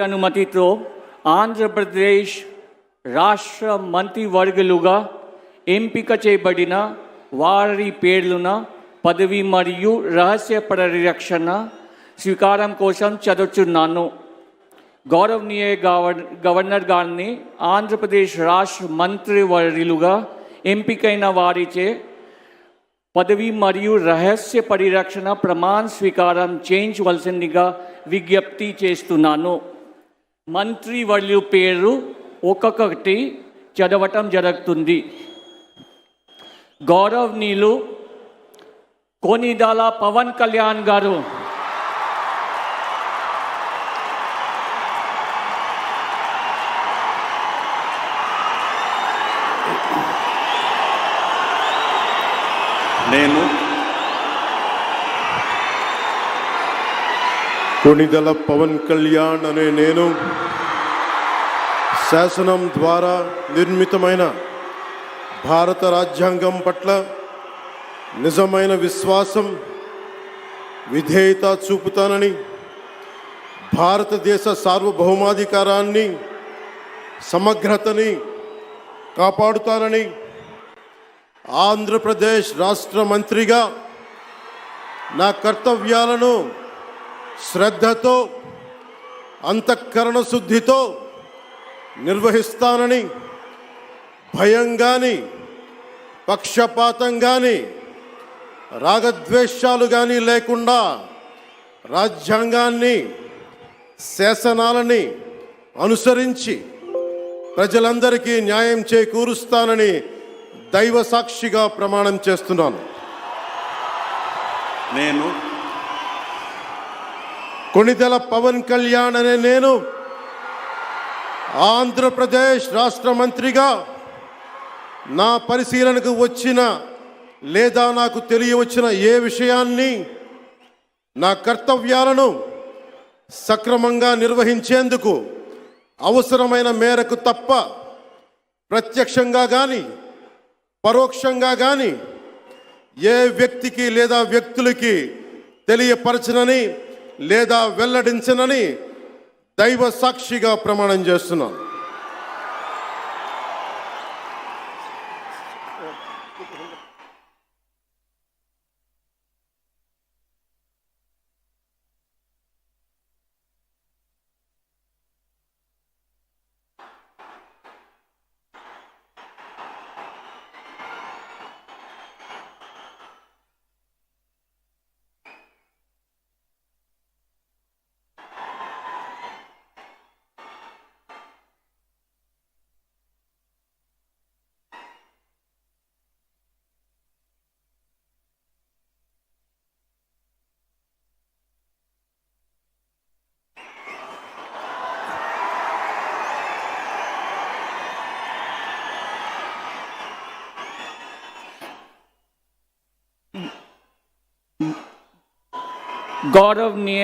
అనుమతితో ఆంధ్రప్రదేశ్ రాష్ట్ర మంత్రివర్గులుగా ఎంపిక చేయబడిన వారి పేర్లున పదవి మరియు రహస్య పరిరక్షణ స్వీకారం కోసం చదువుతున్నాను. గౌరవనీయ గవర్నర్ గారిని ఆంధ్రప్రదేశ్ రాష్ట్ర మంత్రివర్యులుగా ఎంపికైన వారిచే పదవి మరియు రహస్య పరిరక్షణ ప్రమాణ స్వీకారం చేయించవలసిందిగా విజ్ఞప్తి చేస్తున్నాను. మంత్రివర్యుల పేరు ఒక్కొక్కటి చదవటం జరుగుతుంది. గౌరవనీయులు కొనిదెల పవన్ కళ్యాణ్ గారు, నేను కొనిదెల పవన్ కళ్యాణ్ అనే నేను శాసనం ద్వారా నిర్మితమైన భారత రాజ్యాంగం పట్ల నిజమైన విశ్వాసం, విధేయత చూపుతానని, భారతదేశ సార్వభౌమాధికారాన్ని, సమగ్రతని కాపాడుతానని, ఆంధ్రప్రదేశ్ రాష్ట్ర మంత్రిగా నా కర్తవ్యాలను శ్రద్ధతో, అంతఃకరణ శుద్ధితో నిర్వహిస్తానని, భయం కానీ, పక్షపాతం కానీ, రాగద్వేషాలు కానీ లేకుండా రాజ్యాంగాన్ని, శాసనాలని అనుసరించి ప్రజలందరికీ న్యాయం చేకూరుస్తానని దైవ సాక్షిగా ప్రమాణం చేస్తున్నాను. నేను కొనిదెల పవన్ కళ్యాణ్ అనే నేను ఆంధ్రప్రదేశ్ రాష్ట్ర మంత్రిగా నా పరిశీలనకు వచ్చిన లేదా నాకు తెలియవచ్చిన ఏ విషయాన్ని, నా కర్తవ్యాలను సక్రమంగా నిర్వహించేందుకు అవసరమైన మేరకు తప్ప ప్రత్యక్షంగా కానీ పరోక్షంగా కానీ ఏ వ్యక్తికి లేదా వ్యక్తులకి తెలియపరచనని లేదా వెల్లడించనని దైవ సాక్షిగా ప్రమాణం చేస్తున్నాను. गौरवनीय